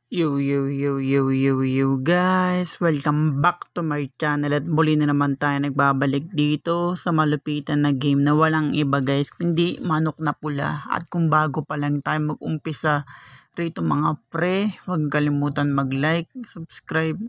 Yo guys, welcome back to my channel at muli na naman tayo nagbabalik dito sa malupitan na game na walang iba guys kundi Manok na Pula. At kung bago pa lang tayo mag-umpisa rito mga pre, huwag kalimutan mag-like, subscribe.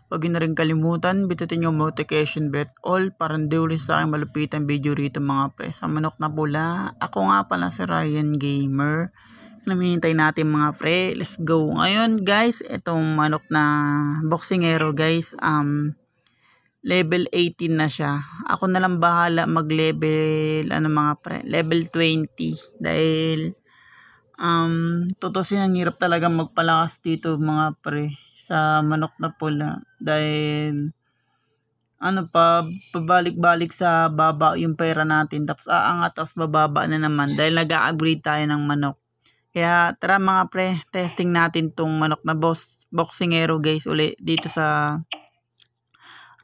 Huwag na rin kalimutan bitutin yung notification bell all para hindi ulit sa aking malupitan video rito mga pre sa Manok na Pula. Ako nga pala si Ryan Gamer. Naminintay natin mga pre, let's go. Ngayon guys, itong manok na boxingero guys, level 18 na siya. Ako na lang bahala mag level mga pre, level 20 dahil tutusin ang hirap talaga magpalakas dito mga pre sa Manok na Pula dahil pabalik-balik sa baba yung pera natin tapos aangat tapos bababa na naman dahil nag-upgrade tayo ng manok. Kaya tara mga pre, testing natin tong manok na boxingero guys uli dito sa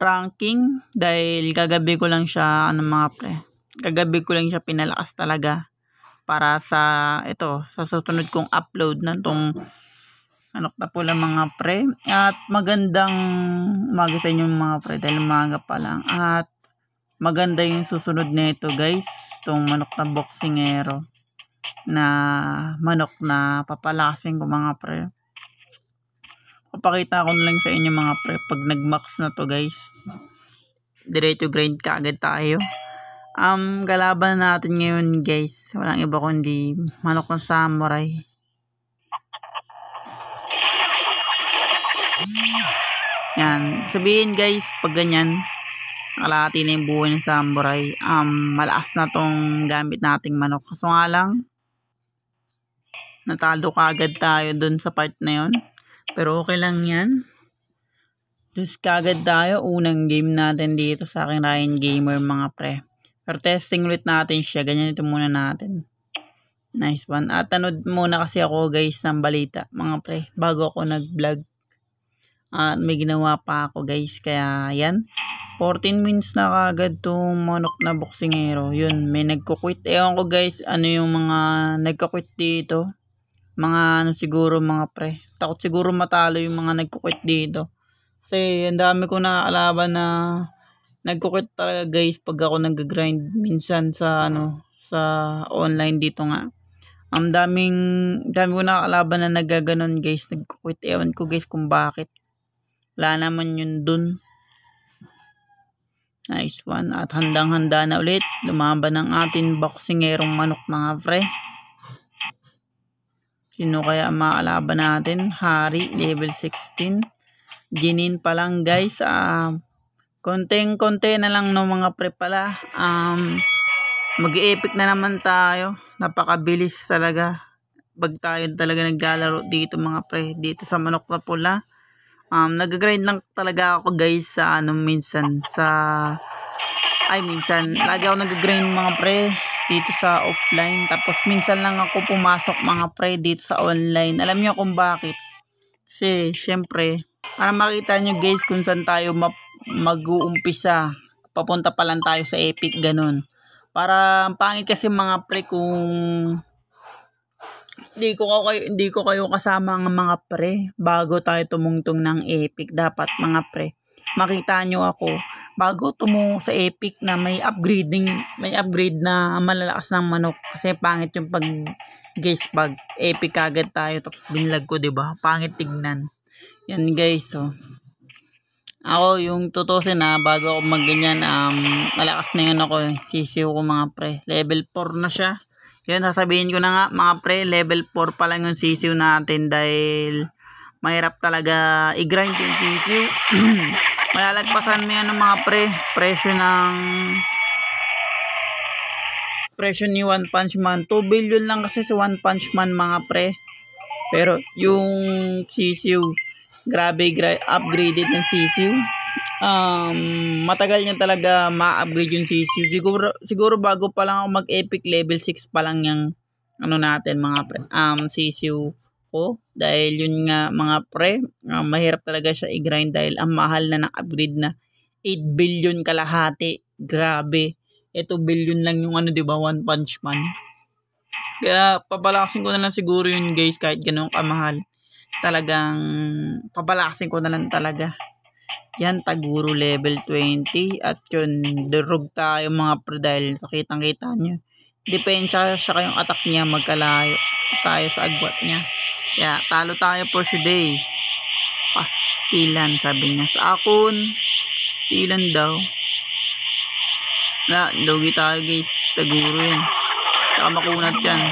ranking dahil kagabi ko lang siya mga pre. Kagabi ko lang siya pinalakas talaga para sa sa susunod kong upload na tong Manok na Pula mga pre. At magandang umaga sa inyo mga pre dahil umaga pa lang. At maganda yung susunod nito guys, tong manok na boxingero na manok na papalasin ko mga pre. Papakita ko na lang sa inyo mga pre pag nag-max na to guys. Diretso grind ka agad tayo. Kalaban natin ngayon guys, walang iba kundi manok ng samurai. Yan, sabihin guys pag ganyan kalahati na yung buhay ng samurai, malakas na tong gamit nating manok. Kaso nga lang natalo kagad tayo dun sa part na yon. Pero okay lang yan. Just kagad tayo. Unang game natin dito sa aking Ryan Gamer mga pre. Pero testing ulit natin siya. Ganyan ito muna natin. Nice one. At tanood muna kasi ako guys ng balita mga pre bago ako nag-vlog. At may ginawa pa ako guys. Kaya yan. 14 wins na kagad tong manok na boxingero. Yun, may nagko-quit. Ewan ko guys, ano yung mga nagko-quit dito. Mga siguro mga pre. Takot siguro matalo yung mga nagko-quit dito. Kasi ang dami ko na kalaban na nagko-quit talaga guys pag ako nag-grind minsan sa sa online dito nga. Dami ko na kalaban na nagaganon guys, nagko-quit. Ewan ko guys kung bakit. Wala naman yun dun. Nice one. At handang-handa na ulit lumaban ng ating boxingerong manok mga pre. Sino kaya ang makalaban natin? Hari, level 16. Ginin pa lang guys. Konting-konti na lang no mga pre pala. Mag-epic na naman tayo. Napakabilis talaga. Pag tayo talaga naglalaro dito mga pre. Dito sa Manok na Pula. Nag-grind lang talaga ako guys sa minsan lagi ako nag-grind mga pre dito sa offline, tapos minsan lang ako pumasok mga pre dito sa online. Alam niyo kung bakit? Kasi syempre para makita nyo guys kung saan tayo mag-uumpisa, papunta pa lang tayo sa epic ganun. Para pangit kasi mga pre kung hindi ko kayo kasama ng mga pre bago tayo tumungtong ng epic. Dapat mga pre makita nyo ako bago tumungo sa epic na may upgrade na malalakas ng manok. Kasi pangit yung pag epic agad tayo tapos binlag ko, diba? Pangit tignan. Yan guys, so ako yung tutusin bago ako magganyan, malakas na yun ako, sisiw ko mga pre. Level 4 na siya. Yan, sasabihin ko na nga mga pre, level 4 pa lang yung sisiw natin dahil mahirap talaga i-grind yung sisiw. Malalagpasan mo yan mga pre, presyo ni One Punch Man. 2 billion lang kasi si One Punch Man mga pre. Pero yung sisiw, grabe upgraded ng sisiw. Matagal niya talaga ma-upgrade yung sisiw. Siguro bago pa lang ako mag-epic, level 6 pa lang yung natin mga pre, sisiw ko. Dahil yun nga mga pre, mahirap talaga siya i-grind dahil ang mahal na ng upgrade na 8 billion kalahati. Grabe. Ito billion lang yung diba, One Punch Man. Kaya papalakasin ko na lang siguro yun guys kahit ganun kamahal. talagang papalakasin ko na lang talaga. Yan, Taguro level 20. At yun, durog tayo mga pre dahil kitang-kita nyo. Depensya siya kayong attack niya, magkalayo tayo sa agwat niya. Kaya talo tayo for today. Pastilan, sabi niya sa akon. Pastilan daw. Lugi tayo guys. Taguro yan. Saka makunat yan.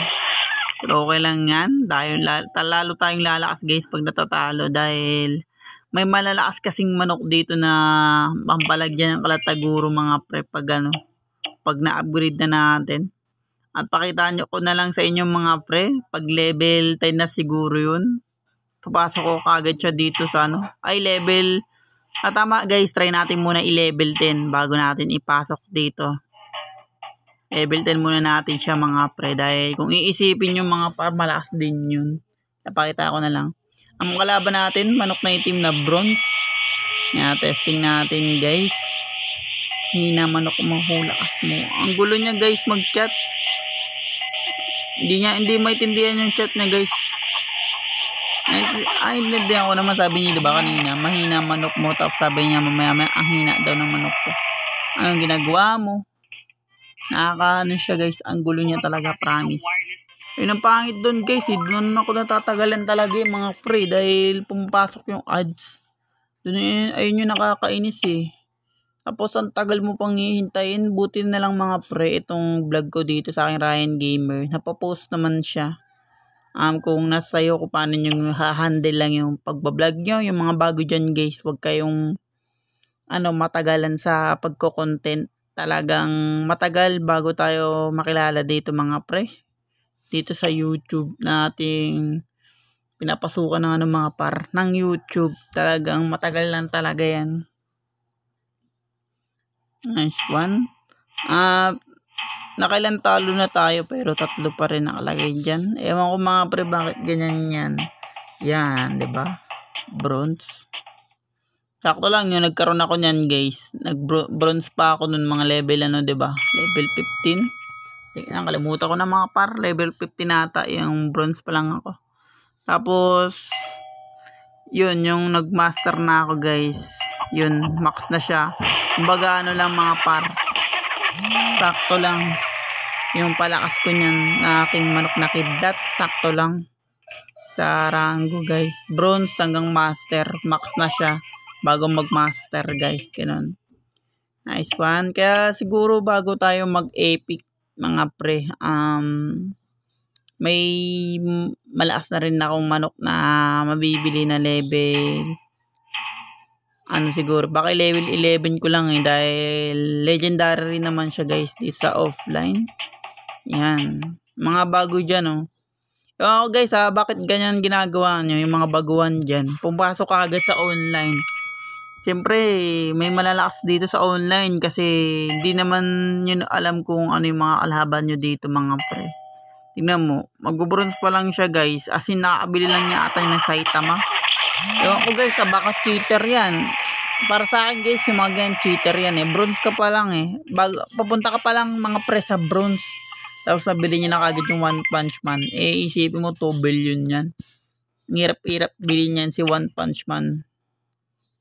Pero okay lang yan. Lalo tayong lalakas guys pag natatalo. Dahil may malalakas kasing manok dito na pampalagyan ng kalataguro mga pre pag na-upgrade na natin. At pakitaan nyo ko na lang sa inyong mga pre, pag level 10 na siguro yun, papasok ko kagad siya dito sa level, tama guys, try natin muna i-level 10 bago natin ipasok dito. Level 10 muna natin siya mga pre, dahil kung iisipin yung mga par, malakas din yun. Napakita ko na lang. Ang kalaban natin, manok na itim na bronze. Testing natin guys. Hina manok, mahulakas mo. Ang gulo niya guys mag-chat. Hindi maintindihan yung chat niya guys. Naintindihan ko naman, sabi niya diba kanina, mahina manok mo, tapos sabi niya mamaya ang hina daw ng manok ko. Anong ginagawa mo? Nakakaano siya guys, ang gulo niya talaga, promise. Ayun ang pangit doon guys, doon ako natatagalan talaga yung mga pre dahil pumapasok yung ads. Doon ayun yung nakakainis eh. Tapos ang tagal mo pang hihintayin, buti na lang mga pre itong vlog ko dito sa aking Ryan Gamer. Napapost naman siya. Kung nasa sayo kung paano nyo ha-handle lang yung pagbablog nyo, yung mga bago dyan guys, huwag kayong matagalan sa pagko-content. Talagang matagal bago tayo makilala dito mga pre. Dito sa YouTube nating pinapasukan ng mga par ng YouTube. Talagang matagal lang talaga yan. Nice one. Nakailan talo na tayo pero 3 pa rin nakalagay dyan. Ewan ko mga pre bakit ganyan yan. Yan, diba? Bronze. Sakto lang yung nagkaroon ako nyan guys. Nag-bronze pa ako nun mga level diba? Level 15. Nakalimutan ko na mga par. Level 15 nata. Yung bronze pa lang ako. Tapos yun, yung nagmaster na ako guys. Yun, max na siya. Kumbaga lang mga par. Sakto lang. Yung palakas ko niyan na aking manok na kidlat. Sakto lang. Sa rango guys. Bronze hanggang master. Max na siya. Bago mag-master guys. Ganun. Nice one. Kaya siguro bago tayo mag-epic mga pre. May malakas na rin akong manok na mabibili na level. Siguro, baka level 11 ko lang dahil legendary rin naman siya guys di sa offline. Yan. Mga bago dyan guys bakit ganyan ginagawa nyo yung mga baguhan dyan? Pumasok ka agad sa online. Siyempre, may malalakas dito sa online kasi hindi naman yun alam kung ano yung mga kalaban nyo dito mga pre. Tingnan mo, mag-bronze pa lang siya guys. As in, nakakabili lang niya ata ng Saitama. Ewan ko guys, baka cheater yan. Para sa akin guys, yung mga ganyan cheater yan Bronze ka pa lang papunta ka pa lang mga pre sa bronze. Tapos nabili niya na kagad yung One Punch Man. Isipin mo 2 billion yan. Hirap-hirap bilhin yan si One Punch Man.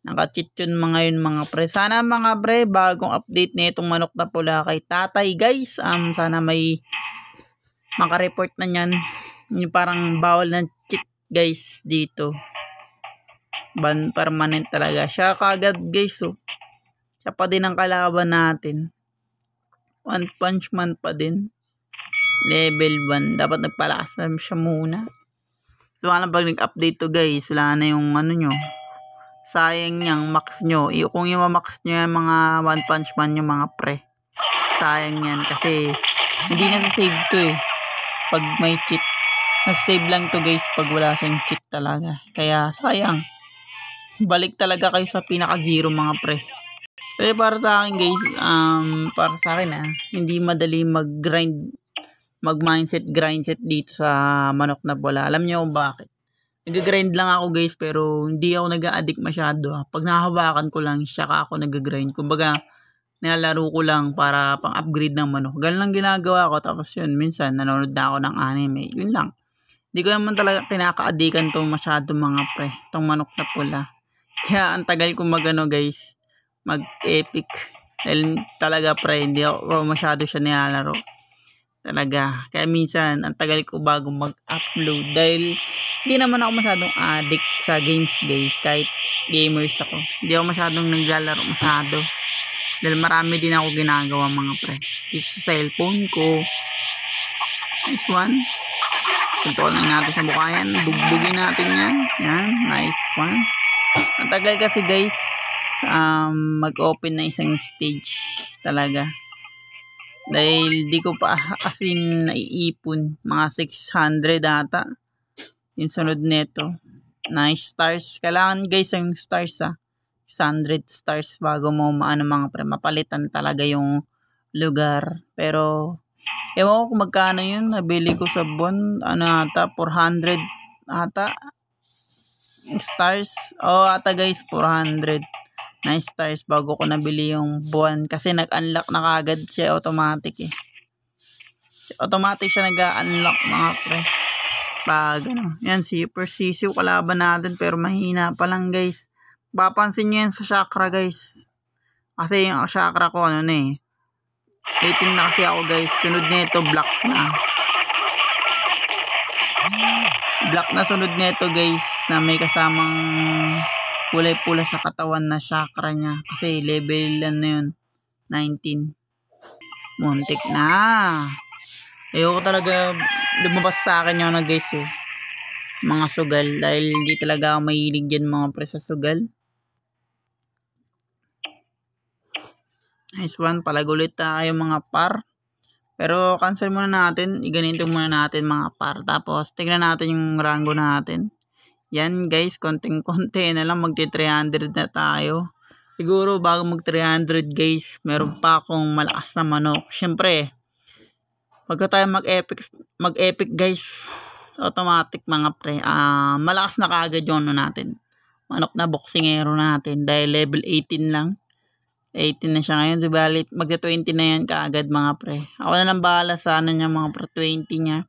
Naka-cheat yun mga pre. Sana mga pre, bagong update na itong manok na pula kay tatay guys. Sana may maka-report na yan. Yung parang bawal na cheat guys dito. Ban permanent talaga. Siya kagad guys Siya pa din ang kalaban natin. One Punch Man pa din. Level 1. Dapat nagpalakas na siya muna. So pag nag-update to guys, wala na yung nyo. Sayang niyang max nyo. Kung yung max nyo yung mga One Punch Man yung mga pre. Sayang yan kasi hindi na save to pag may cheat. Nasave lang to guys pag wala siyang cheat talaga. Kaya sayang. Balik talaga kayo sa pinaka zero mga pre. Kaya para sa akin guys, para sa akin hindi madali mag-mindset grindset dito sa manok na bola. Alam niyo kung bakit? Nag-grind lang ako guys pero hindi ako nag-a-addict masyado. Pag nahawakan ko lang, saka ako nag-grind. Kumbaga, nilalaro ko lang para pang-upgrade ng manok. Ganun lang ginagawa ko. Tapos yun, minsan nanonood na ako ng anime. Yun lang. Hindi ko naman talaga kinakaadikan to masyado mga pre. Itong manok na pula. Kaya ang tagal ko magano guys. Mag-epic. Dahil talaga pre, hindi ako masyado siya nilalaro. Talaga. Kaya minsan, ang tagal ko bago mag-upload. Dahil hindi naman ako masyadong addict sa games guys. Kahit gamers ako. Hindi ako masyadong naglalaro masyado. Dahil marami din ako ginagawa mga pre. Dito sa cellphone ko. Nice one. Control lang natin sa mukha yan. Bugbugin natin yan. Yan. Nice one. Ang tagal kasi guys. Mag-open na isang stage. Talaga. Dahil di ko pa kasi naiipon. Mga 600 ata. Yung sunod neto. Nice stars. Kailangan guys yung stars 100 stars bago mo maano mga pre. Mapalitan talaga yung lugar. Pero ewan ko kung magkano yun. Nabili ko sa buwan. Ano ata? 400 ata. Stars. Ata guys. 400. Nice stars bago ko nabili yung buwan. Kasi nag-unlock na kagad siya. Automatic eh. Automatic siya nag-unlock mga pre. Pag ano. Yan. Super sisiw kalaban natin. Pero mahina pa lang guys. Papansin nyo yan sa chakra guys. Kasi yung chakra ko ano na eh. 18 na kasi ako guys. Sunod nito black na. Black na sunod nito guys. Na may kasamang kulay pula sa katawan na chakra niya. Kasi level na yun. 19. Muntik na. Ayoko talaga lumabas sa akin yun na guys eh. Mga sugal. Dahil hindi talaga ako mahilig dyan mga pre sa sugal. Nice one. Palagulit tayo mga par. Pero cancel muna natin. Iganito muna natin mga par. Tapos tignan natin yung rango natin. Yan guys. Konting-konti na lang. Magti 300 na tayo. Siguro bago mag 300 guys. Meron pa akong malakas na manok. Siyempre. Pagka tayo mag-epic guys. Automatic mga pre. Malakas na kagad yung ano natin. Manok na boxingero natin. Dahil level 18 lang. 18 na siya ngayon. Diba, magta-20 na yan kaagad mga pre. Ako na lang bahala sa ano niya mga pre. 20 niya.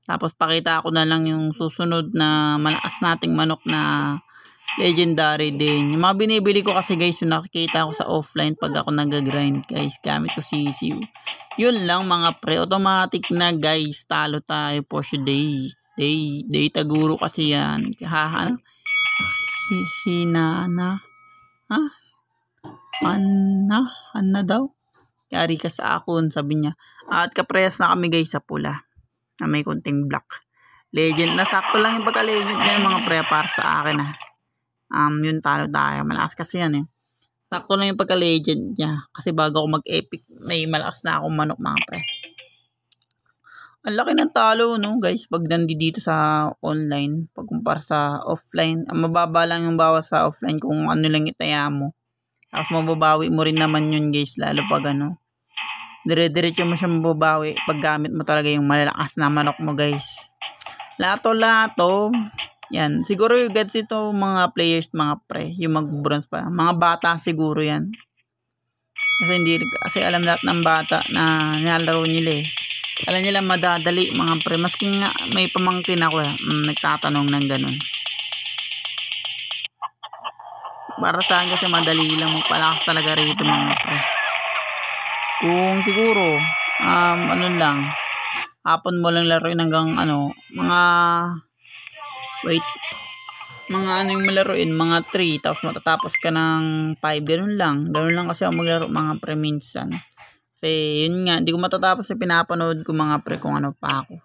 Tapos pakita ko na lang yung susunod na malakas nating manok na legendary din. Yung mga binibili ko kasi guys, yung nakikita ko sa offline pag ako nag-grind guys. Gamit ko sisiw. Yun lang mga pre. Automatic na guys. Talo tayo for today. Day taguro kasi yan. Ano? Hinana. Anna daw. Yari ka sa akon, sabi niya. At kaprehas na kami guys sa pula. Na may konting black. Legend. Nasakto lang yung pagka-legend niya mga pre para sa akin yun talo tayo. Malakas kasi yan eh. Sakto lang yung pagka-legend niya. Kasi bago ako mag-epic, may malakas na akong manok mga pre. Ang laki ng talo no guys. Pag nandito sa online. Pag kumpara sa offline. Ang mababa lang yung bawas sa offline kung ano lang itaya mo. Tapos mababawi mo rin naman yun guys. Lalo pag ano. Dire-diretso mo siya mababawi. Pag gamit mo talaga yung malalakas na manok mo guys. Lato. Yan. Siguro yung gets ito mga players mga pre. Yung mag-bronze pa. Mga bata siguro yan. Kasi alam lahat ng bata na nilalaro nila eh. Alam nila madadali mga pre. Maski nga may pamangkin ako nagtatanong ng ganun. Para sa akin kasi madali lang magpalakas talaga rito mga pre. Kung siguro ano lang hapon mo lang laruin hanggang ano mga ano yung malaruin mga 3 tapos matatapos ka ng 5 ganun lang kasi ako maglaro mga pre minsan kasi yun nga hindi ko matatapos pinapanood ko mga pre kung ano pa ako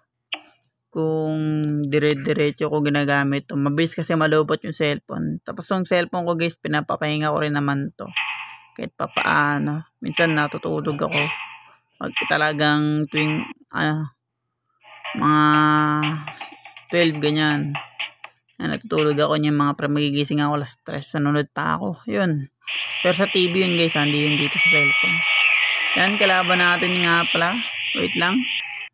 kung dire-diretso ko ginagamit to. Mabilis kasi malupot yung cellphone. Tapos yung cellphone ko guys, pinapapahinga ko rin naman to. Kahit pa paano. Minsan natutulog ako. Pag talagang tuwing mga 12 ganyan. Natutulog ako niyan mga pre. Magigising ako alas 3. Nanonood pa ako. Yun. Pero sa TV yun guys. Hindi yun dito sa cellphone. Yan. Kalaban natin nga pala. Wait lang.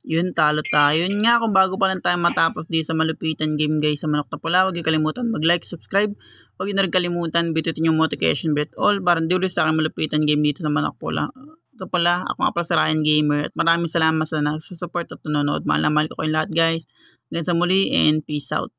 Yun, talo tayo. Yun nga, kung bago pa lang tayo matapos di sa malupitan game guys sa Manok na Pula, huwag niyo kalimutan mag-like, subscribe. Huwag niyo na rin kalimutan, bitutin yung notification bell all para hindi ulit sa akin malupitan game dito sa Manok Pula. Ito pala, ako nga pala si Ryan Gamer at maraming salamat sa nagsusupport at nanonood. Mahal na mahal ko kayong lahat guys. Hanggang sa muli and peace out.